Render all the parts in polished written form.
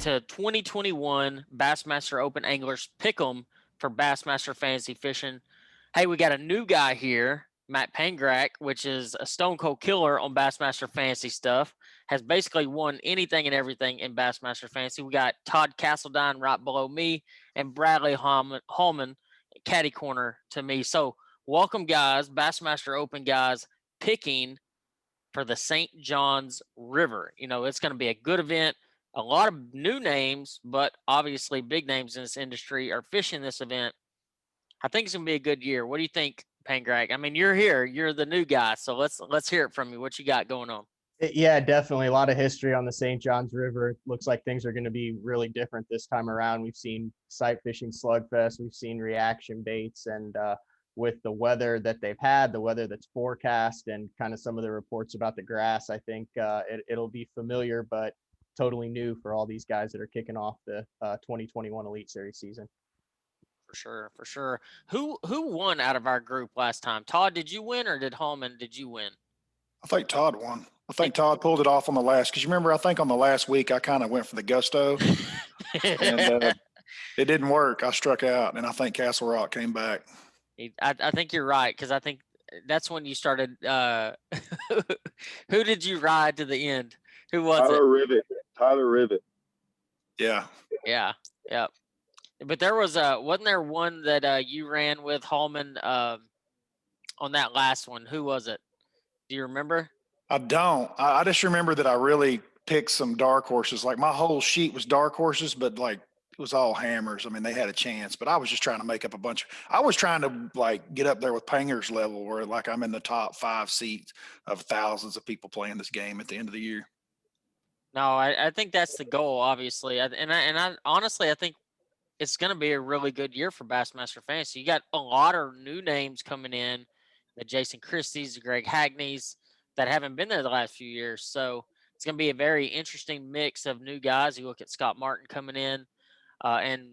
to 2021 Bassmaster Open Anglers Pick'em for Bassmaster Fantasy Fishing. Hey, we got a new guy here, Matt Pangrac, which is a stone cold killer on Bassmaster Fantasy stuff. Has basically won anything and everything in Bassmaster Fantasy. We got Todd Castledine right below me and Bradley Hallman, caddy corner to me. So welcome, guys, Bassmaster Open guys, picking for the St. Johns River. You know, it's going to be a good event. A lot of new names, but obviously big names in this industry are fishing this event. I think it's going to be a good year. What do you think, Pangrac? I mean, you're here. You're the new guy, so let's hear it from you. What you got going on? Yeah, definitely a lot of history on the St. Johns River. It looks like things are going to be really different this time around. We've seen sight fishing slugfest, we've seen reaction baits, and with the weather that they've had, the weather that's forecast, and kind of some of the reports about the grass, I think it'll be familiar, but totally new for all these guys that are kicking off the 2021 Elite Series season. For sure. Who won out of our group last time? Todd, did you win, or did Hallman? Did you win? I think Todd won. I think Todd pulled it off on the last, because you remember, I think on the last week I kind of went for the gusto, and it didn't work. I struck out, and I think Castle Rock came back. I think you're right, because I think that's when you started. Who did you ride to the end? Who was Tyler Rivet. Yeah. But there was wasn't there one that you ran with Hallman on that last one? Who was it? Do you remember? I don't. I just remember that I really picked some dark horses. Like, my whole sheet was dark horses, but like it was all hammers. I mean, they had a chance, but I was just trying to make up a bunch. I was trying to like get up there with Panger's level, where like I'm in the top 5 seats of thousands of people playing this game at the end of the year. No, I think that's the goal, obviously, and I honestly I think it's going to be a really good year for Bassmaster Fantasy. You got a lot of new names coming in, the Jason Christie's, the Greg Hagney's, that haven't been there the last few years. So it's going to be a very interesting mix of new guys. You look at Scott Martin coming in, and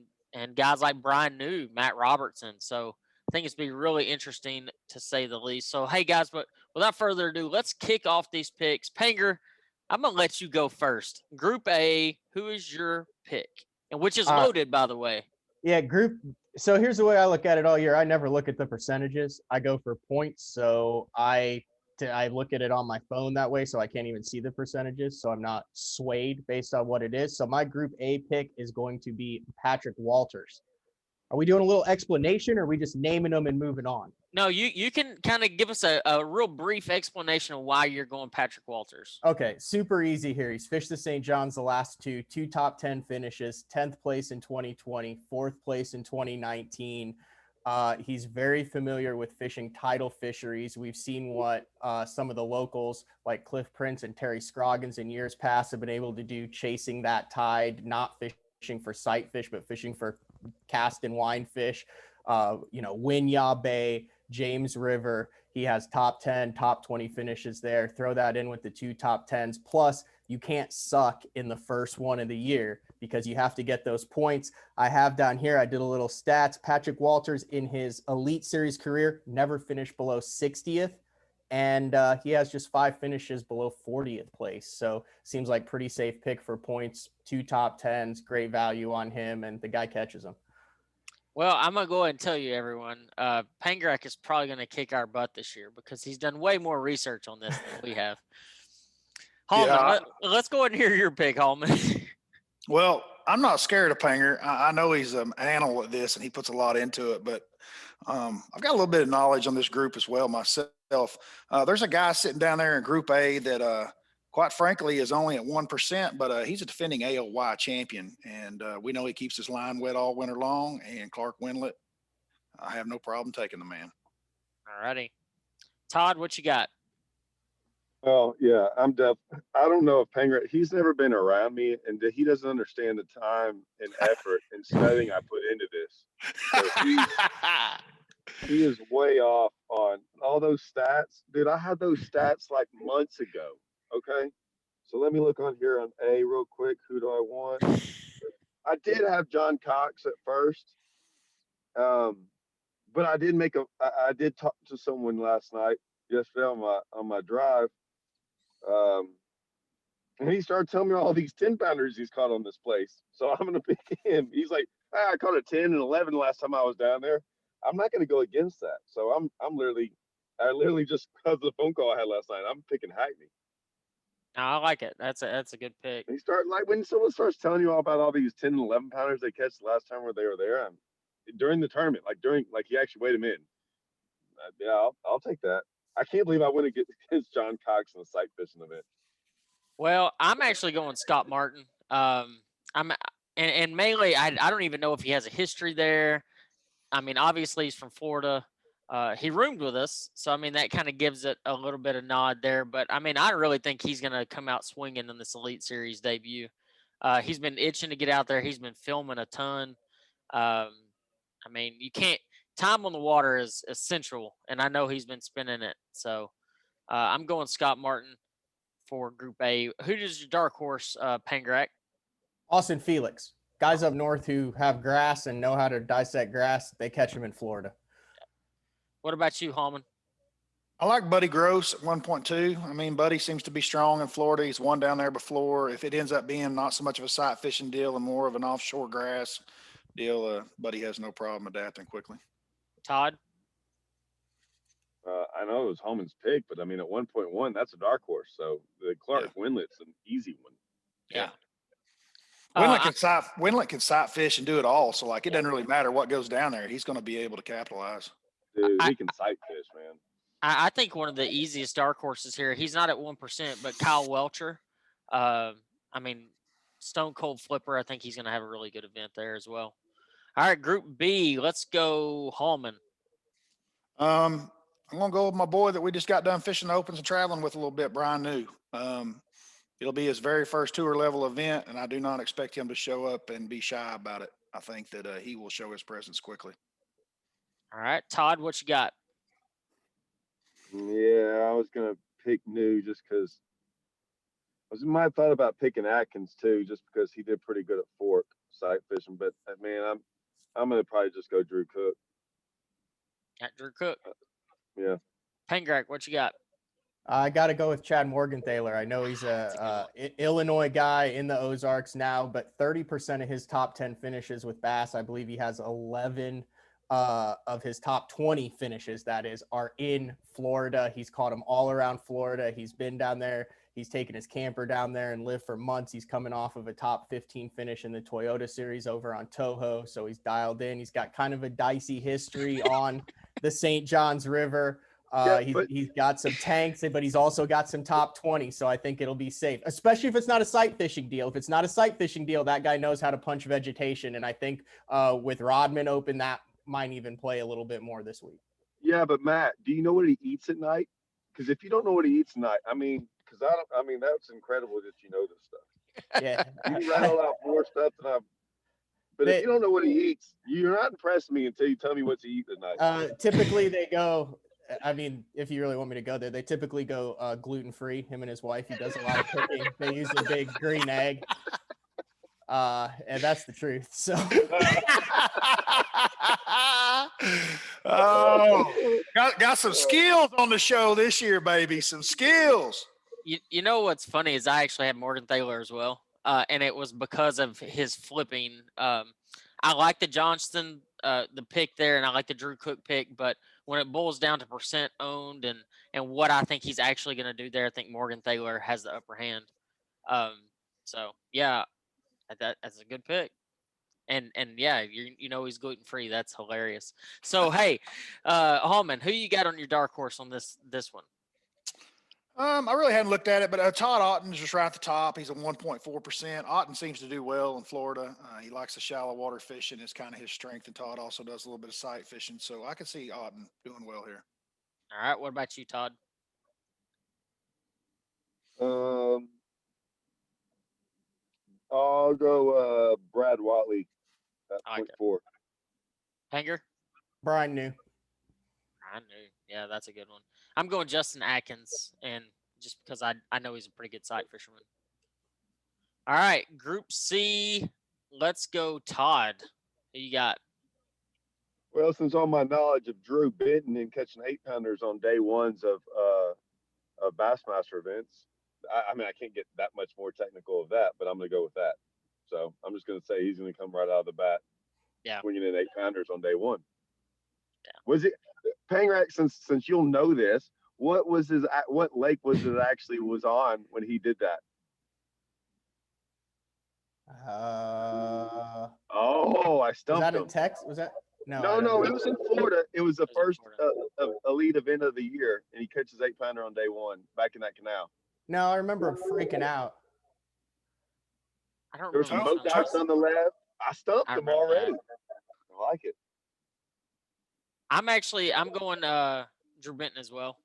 guys like Brian New, Matt Robertson. So I think it's going to be really interesting, to say the least. So, hey, guys, but without further ado, let's kick off these picks. Panger, I'm going to let you go first. Group A, who is your pick? And which is loaded, by the way. Yeah, so here's the way I look at it all year. I never look at the percentages. I go for points. So I look at it on my phone that way, so I can't even see the percentages. So I'm not swayed based on what it is. So my Group A pick is going to be Patrick Walters. Are we doing a little explanation, or are we just naming them and moving on? No, you can kind of give us a real brief explanation of why you're going Patrick Walters. Okay, super easy here. He's fished the St. John's the last two top 10 finishes, 10th place in 2020, 4th place in 2019. He's very familiar with fishing tidal fisheries. We've seen what some of the locals like Cliff Prince and Terry Scroggins in years past have been able to do, chasing that tide, not fishing for sight fish, but fishing for cast and wine fish. Winyah Bay, James River, he has top 10, top 20 finishes there. Throw that in with the 2 top 10s. Plus, you can't suck in the first one of the year because you have to get those points. I have down here, I did a little stats. Patrick Walters in his Elite Series career never finished below 60th. And he has just 5 finishes below 40th place. So seems like pretty safe pick for points. 2 top 10s, great value on him, and the guy catches them. Well, I'm going to go ahead and tell you, everyone, Pangrac is probably going to kick our butt this year because he's done way more research on this than we have. Hallman, let's go ahead and hear your pick, Hallman. Well, I'm not scared of Panger. I know he's an animal at this, and he puts a lot into it, but I've got a little bit of knowledge on this group as well myself. There's a guy sitting down there in Group A that quite frankly is only at 1%, but he's a defending AOY champion, and we know he keeps his line wet all winter long. And Clark Wendlandt, I have no problem taking the man. All righty. Todd, what you got? Oh, yeah, I don't know if Pangrac, he's never been around me, and he doesn't understand the time and effort and studying I put into this. So he is way off on all those stats. Dude, I had those stats like months ago. Okay. So let me look on here on A real quick. Who do I want? I did have John Cox at first. But I did talk to someone last night, yesterday on my drive. And he started telling me all these 10-pounders he's caught on this place. So I'm going to pick him. He's like, I caught a 10 and 11 last time I was down there. I'm not going to go against that. So I literally just, because of the phone call I had last night, I'm picking Hackney. No, I like it. That's a good pick. And when someone starts telling you all about all these 10 and 11 pounders they catch the last time where they were there, during the tournament, like he actually weighed him in. Yeah, I'll take that. I can't believe I went against John Cox in the sight fishing event. Well, I'm actually going Scott Martin. And mainly, I don't even know if he has a history there. I mean, obviously he's from Florida. He roomed with us, so I mean that kind of gives it a little bit of nod there. But I mean, I really think he's going to come out swinging in this Elite Series debut. He's been itching to get out there. He's been filming a ton. I mean, you can't. Time on the water is essential, and I know he's been spending it. So I'm going Scott Martin for Group A. Who does your dark horse, Pangrac? Austin Felix. Guys up north who have grass and know how to dissect grass, they catch them in Florida. What about you, Hallman? I like Buddy Gross at 1.2. I mean, Buddy seems to be strong in Florida. He's won down there before. If it ends up being not so much of a sight fishing deal and more of an offshore grass deal, Buddy has no problem adapting quickly. Todd? I know it was Hallman's pick, but I mean, at 1.1, that's a dark horse. So the Clark Windlet's an easy one. Yeah. Windlet can sight fish and do it all. So like, it doesn't really matter what goes down there. He's going to be able to capitalize. Dude, he can sight fish, man. I think one of the easiest dark horses here, he's not at 1%, but Kyle Welcher. I mean, stone cold flipper. I think he's going to have a really good event there as well. All right, Group B. Let's go Hallman. I'm going to go with my boy that we just got done fishing the opens and traveling with a little bit, Brian New. It'll be his very first tour level event, and I do not expect him to show up and be shy about it. I think that he will show his presence quickly. All right, Todd, what you got? Yeah, I was going to pick New just because I might have thought about picking Atkins too, just because he did pretty good at fork sight fishing. But man, I'm going to probably just go Drew Cook. Got Drew Cook. Yeah. Pangrac, what you got? I got to go with Chad Morgenthaler. I know he's a Illinois guy in the Ozarks now, but 30% of his top 10 finishes with bass, I believe he has 11 of his top 20 finishes, that is, are in Florida. He's caught them all around Florida. He's been down there. He's taken his camper down there and lived for months. He's coming off of a top 15 finish in the Toyota Series over on Toho, so he's dialed in. He's got kind of a dicey history on the St. Johns River. He's got some tanks, but he's also got some top 20. So I think it'll be safe, especially if it's not a sight fishing deal. If it's not a sight fishing deal, that guy knows how to punch vegetation. And I think with Rodman open, that might even play a little bit more this week. Yeah, but Matt, do you know what he eats at night? Because if you don't know what he eats at night, that's incredible that you know this stuff. Yeah. You rattle out more stuff than But if you don't know what he eats, you're not impressing me until you tell me what to eat at night. Typically they go, I mean, if you really want me to go there, they typically go gluten-free. Him and his wife, he does a lot of cooking. They use a big green egg. And that's the truth. So got some skills on the show this year, baby. Some skills. You know what's funny is I actually had Morgan Thaler as well. And it was because of his flipping. I like the Johnston, the pick there, and I like the Drew Cook pick, but when it boils down to percent owned and what I think he's actually going to do there, I think Morgan Thaler has the upper hand. So yeah, that's a good pick. And yeah, you know he's gluten free. That's hilarious. So hey, Hallman, who you got on your dark horse on this one? I really hadn't looked at it, but Todd Otton is just right at the top. He's at 1.4%. Otton seems to do well in Florida. He likes the shallow water fishing. It's kind of his strength, and Todd also does a little bit of sight fishing. So I can see Otton doing well here. All right. What about you, Todd? I'll go Brad Watley at 0.4. Hanger? Brian New. Yeah, that's a good one. I'm going Justin Atkins, and just because I know he's a pretty good sight fisherman. All right, Group C. Let's go, Todd. Who you got? Well, since all my knowledge of Drew bidding and catching 8-pounders on day ones of Bassmaster events, I mean, I can't get that much more technical of that, but I'm going to go with that. So I'm just going to say he's going to come right out of the bat, swinging in 8-pounders on day one. Yeah. Was it Pangrac? Since you'll know this, what lake was it actually was on when he did that? I stumped was that him. in Texas? Was that no? No, it was in Florida. It was the first elite event of the year, and he catches 8-pounder on day one back in that canal. No, I remember him freaking out. I don't There was some boat docks on the left. I stumped him already. I like it. I'm going Drew Benton as well.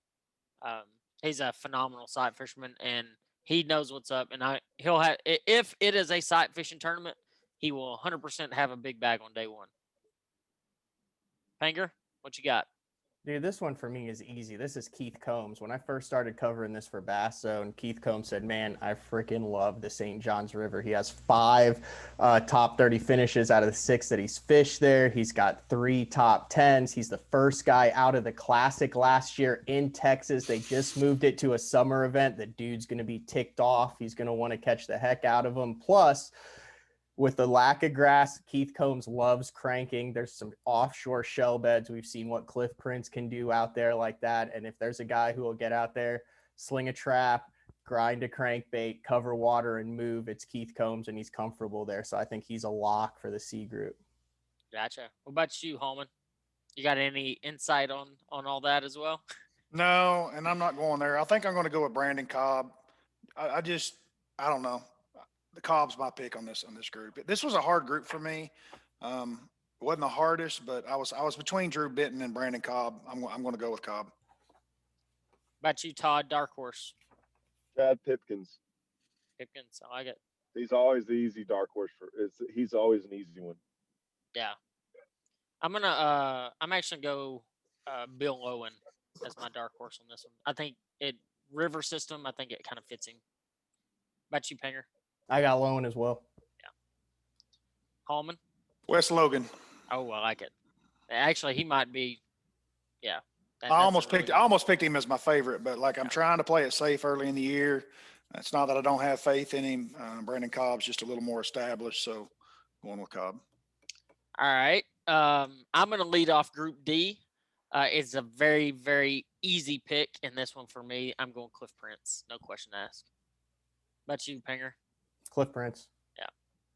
He's a phenomenal sight fisherman, and he knows what's up. And he'll have, if it is a sight fishing tournament, he will 100% have a big bag on day one. Panger, what you got? Dude, this one for me is easy. This is Keith Combs. When I first started covering this for Bass Zone, Keith Combs said, man, I freaking love the St. Johns River. He has 5 top 30 finishes out of the 6 that he's fished there. He's got 3 top 10s. He's the first guy out of the Classic last year in Texas. They just moved it to a summer event. The dude's going to be ticked off. He's going to want to catch the heck out of him. Plus, with the lack of grass, Keith Combs loves cranking. There's some offshore shell beds. We've seen what Cliff Prince can do out there like that. And if there's a guy who will get out there, sling a trap, grind a crankbait, cover water, and move, it's Keith Combs, and he's comfortable there. So I think he's a lock for the C group. Gotcha. What about you, Hallman? You got any insight on all that as well? No, and I'm not going there. I think I'm going to go with Brandon Cobb. I don't know. The Cobb's my pick on this group. This was a hard group for me. It wasn't the hardest, but I was between Drew Benton and Brandon Cobb. I'm going to go with Cobb. About you, Todd, dark horse. Chad Pipkins. Pipkins, I like it. He's always the easy dark horse he's always an easy one. Yeah. I'm actually gonna go Bill Owen as my dark horse on this one. I think river system, I think it kind of fits him. About you, Panger? I got Lowen as well. Yeah. Hallman? Wes Logan. Oh, I like it. Actually, he might be. Yeah. I almost picked him as my favorite, but I'm trying to play it safe early in the year. It's not that I don't have faith in him. Brandon Cobb's just a little more established, so going with Cobb. All right. I'm going to lead off Group D. It's a very, very easy pick in this one for me. I'm going Cliff Prince. No question asked. About you, Panger? Cliff Prince. Yeah.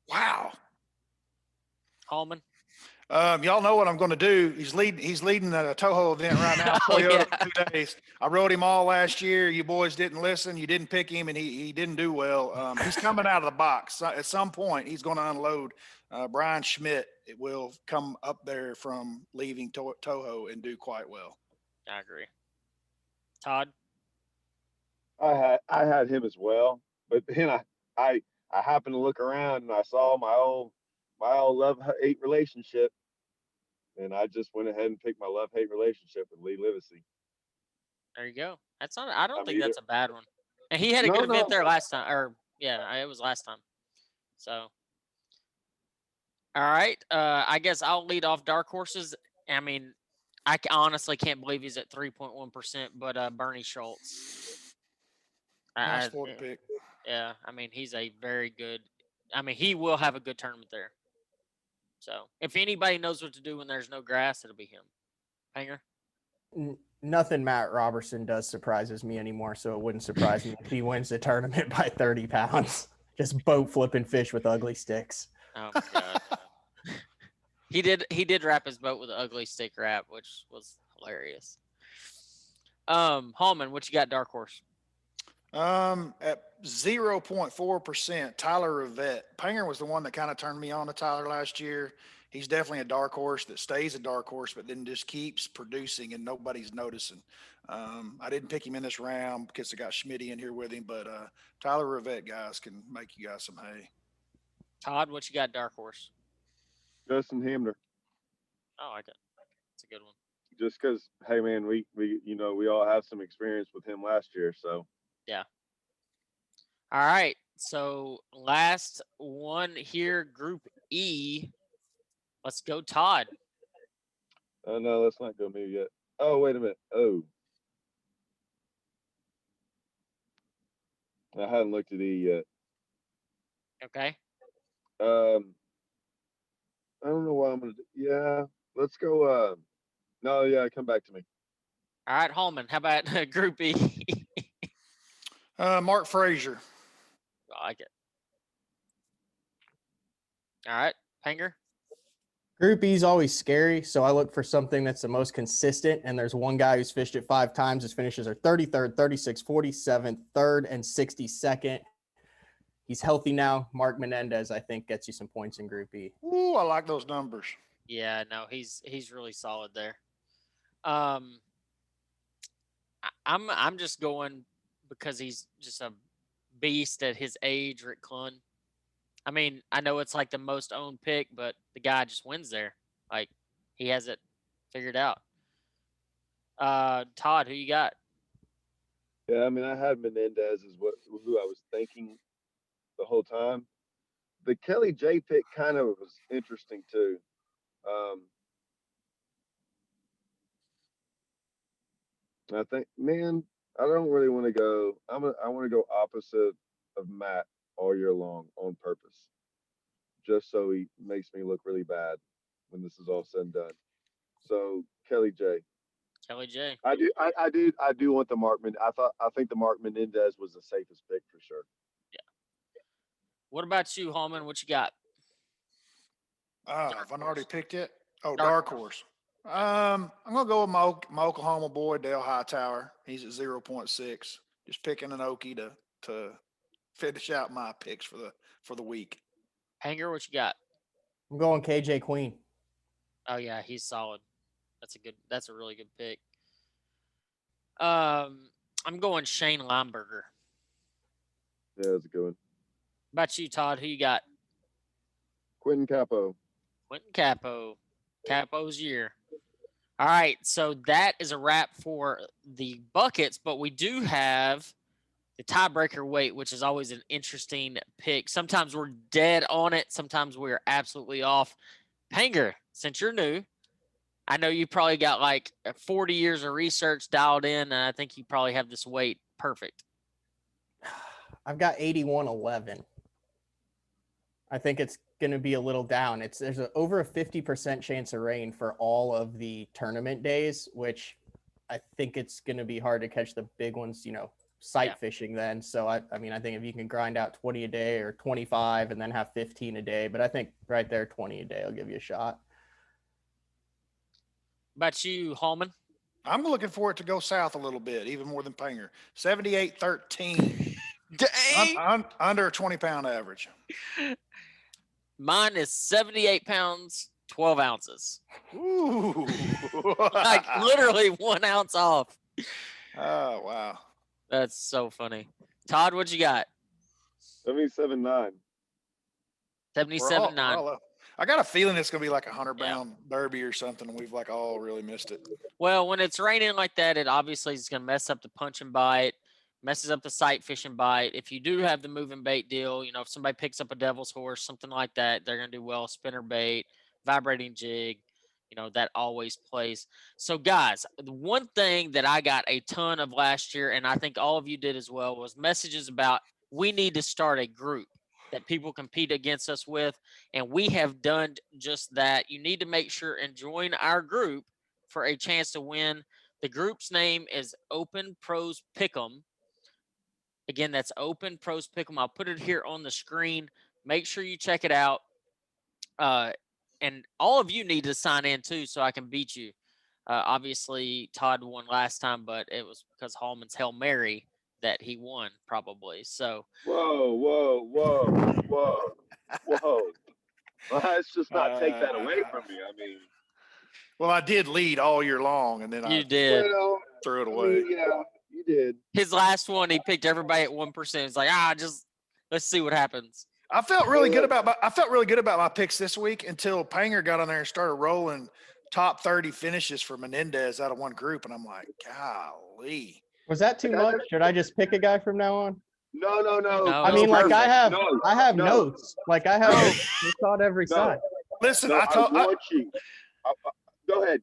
Wow. Hallman? Y'all know what I'm going to do. He's leading the Toho event right now. For 2 days. I rode him all last year. You boys didn't listen. You didn't pick him, and he didn't do well. He's coming out of the box. At some point, he's going to unload. Brian Schmidt will come up there from leaving Toho and do quite well. I agree. Todd? I had him as well, but then I happened to look around and I saw my old love-hate relationship, and I just went ahead and picked my love-hate relationship with Lee Livesey. There you go. That's not. I don't think that's a bad one. And he had a good event there last time. It was last time. So, all right. I guess I'll lead off dark horses. I mean, I honestly can't believe he's at 3.1%, but Bernie Schultz. Nice Florida pick. Yeah, I mean, he's a very good. I mean, he will have a good tournament there. So, if anybody knows what to do when there's no grass, it'll be him. Hanger? Nothing Matt Robertson does surprises me anymore, so it wouldn't surprise me if he wins the tournament by 30 pounds. Just boat flipping fish with ugly sticks. Oh, my God. He did wrap his boat with an ugly stick wrap, which was hilarious. Hallman, what you got, dark horse? At 0.4%, Tyler Rivette. Panger was the one that kind of turned me on to Tyler last year. He's definitely a dark horse that stays a dark horse, but then just keeps producing and nobody's noticing. I didn't pick him in this round because I got Schmitty in here with him, but Tyler Rivette guys can make you guys some hay. Todd, what you got, dark horse? Justin Hamner. Oh, I got. It's a good one. Just because, hey man, we all have some experience with him last year, so. Yeah. All right. So last one here, Group E. Let's go, Todd. Oh no, let's not go me yet. Oh, wait a minute. Oh. I hadn't looked at E yet. Okay. I don't know what I'm gonna do. Yeah, let's go. No, yeah, come back to me. All right, Hallman. How about Group E? Mark Frazier. I like it. All right, Panger. Group E is always scary, so I look for something that's the most consistent. And there's one guy who's fished it 5 times. His finishes are 33rd, 36th, 47th, 3rd, and 62nd. He's healthy now. Mark Menendez, I think, gets you some points in Group E. Ooh, I like those numbers. Yeah, no, he's really solid there. I'm just going because he's just a beast at his age, Rick Clunn. I mean, I know it's like the most owned pick, but the guy just wins there. Like he has it figured out. Todd, who you got? Yeah, I mean, I had Menendez as who I was thinking the whole time. The Kelly J pick kind of was interesting too. I think, man, I don't really want to go. I want to go opposite of Matt all year long on purpose, just so he makes me look really bad when this is all said and done. So Kelly J. Kelly J. I do want the Markman. I think the Mark Menendez was the safest pick for sure. Yeah. What about you, Hallman? What you got? Have I already picked it? Oh, Dark Horse. I'm gonna go with my Oklahoma boy Dale Hightower. He's at 0.6. Just picking an Okie to finish out my picks for the week. Hanger, what you got? I'm going KJ Queen. Oh yeah, he's solid. That's a really good pick. I'm going Shane Lineberger. Yeah, that's a good one. About you, Todd? Who you got? Quentin Capo. Quentin Capo. Capo's year. All right, so that is a wrap for the buckets, but we do have the tiebreaker weight, which is always an interesting pick. Sometimes we're dead on it. Sometimes we're absolutely off. Panger, since you're new, I know you probably got like 40 years of research dialed in, and I think you probably have this weight perfect. I've got 81.11. I think it's going to be a little down. There's over a 50% chance of rain for all of the tournament days, which I think it's going to be hard to catch the big ones, sight fishing then. So I mean, I think if you can grind out 20 a day or 25 and then have 15 a day, but I think right there, 20 a day will give you a shot. About you, Hallman? I'm looking for it to go south a little bit, even more than Panger. 78.13. Dang! Under a 20-pound average. Mine is 78 pounds, 12 ounces. Ooh. Like literally 1 ounce off. Oh, wow. That's so funny. Todd, what you got? 77.9. 77.9. I got a feeling it's going to be like a 100-pound derby or something, and we've like all really missed it. Well, when it's raining like that, it obviously is going to mess up the punch and bite, messes up the sight fishing bite. If you do have the moving bait deal, if somebody picks up a devil's horse, something like that, they're going to do well. Spinner bait, vibrating jig, that always plays. So, guys, the one thing that I got a ton of last year, and I think all of you did as well, was messages about we need to start a group that people compete against us with, and we have done just that. You need to make sure and join our group for a chance to win. The group's name is Open Pros Pick'em. Again, that's Open Pros Pick'em. I'll put it here on the screen. Make sure you check it out. And all of you need to sign in too, so I can beat you. Obviously, Todd won last time, but it was because Hallman's Hail Mary that he won, probably. So. Whoa. Let's just not take that away from me. I mean. Well, I did lead all year long, and then you did. Threw it away. Yeah, you did. His last one, he picked everybody at 1%. It's like, just let's see what happens. I felt really good about my picks this week until Panger got on there and started rolling top 30 finishes for Menendez out of one group, and I'm like, golly. Was that too much? Should I just pick a guy from now on? No. I mean, like I have notes. Like I have notes on every side. Listen, I want you. Go ahead,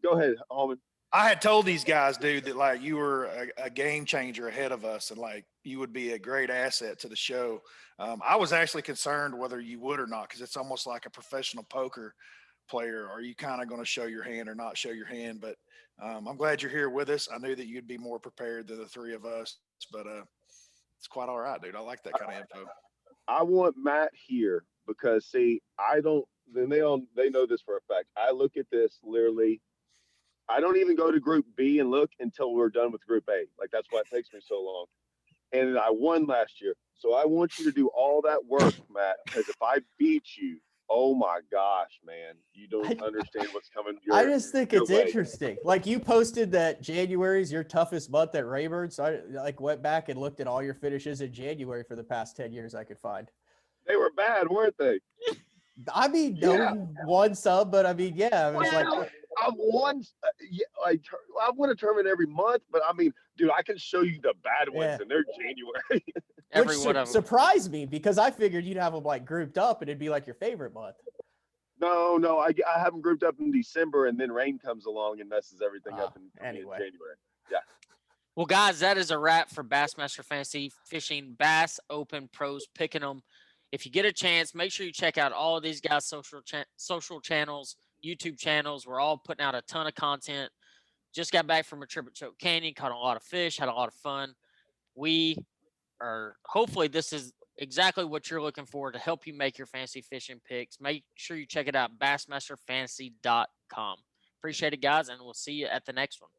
Hallman. I had told these guys, dude, that like you were a game changer ahead of us, and like you would be a great asset to the show. I was actually concerned whether you would or not, because it's almost like a professional poker player. Are you kind of going to show your hand or not show your hand? But I'm glad you're here with us. I knew that you'd be more prepared than the three of us, but it's quite all right, dude. I like that kind of info. I want Matt here because see, I don't. Then they know this for a fact. I look at this literally. I don't even go to Group B and look until we're done with Group A. Like that's why it takes me so long. And I won last year, so I want you to do all that work, Matt. Because if I beat you, oh my gosh, man, you don't understand what's coming. I just think your it's way. interesting. Like you posted that January is your toughest month at Rayburn. So I like went back and looked at all your finishes in January for the past 10 years I could find. They were bad, weren't they? I mean, no one sub, but I mean, yeah, it was like I've won. Yeah, I win a tournament every month, but I mean, dude, I can show you the bad ones, Yeah. and they're January. Every which one of them. surprised me because I figured you'd have them like grouped up and it'd be like your favorite month. No, I have them grouped up in December, and then rain comes along and messes everything up in Anyway. January. Yeah. Well, guys, that is a wrap for Bassmaster Fantasy Fishing Bass Open Pros Picking 'em. If you get a chance, make sure you check out all of these guys' social channels, YouTube channels. We're all putting out a ton of content. Just got back from a trip at Choke Canyon, caught a lot of fish, had a lot of fun. Hopefully this is exactly what you're looking for to help you make your fantasy fishing picks. Make sure you check it out, bassmasterfantasy.com. Appreciate it, guys, and we'll see you at the next one.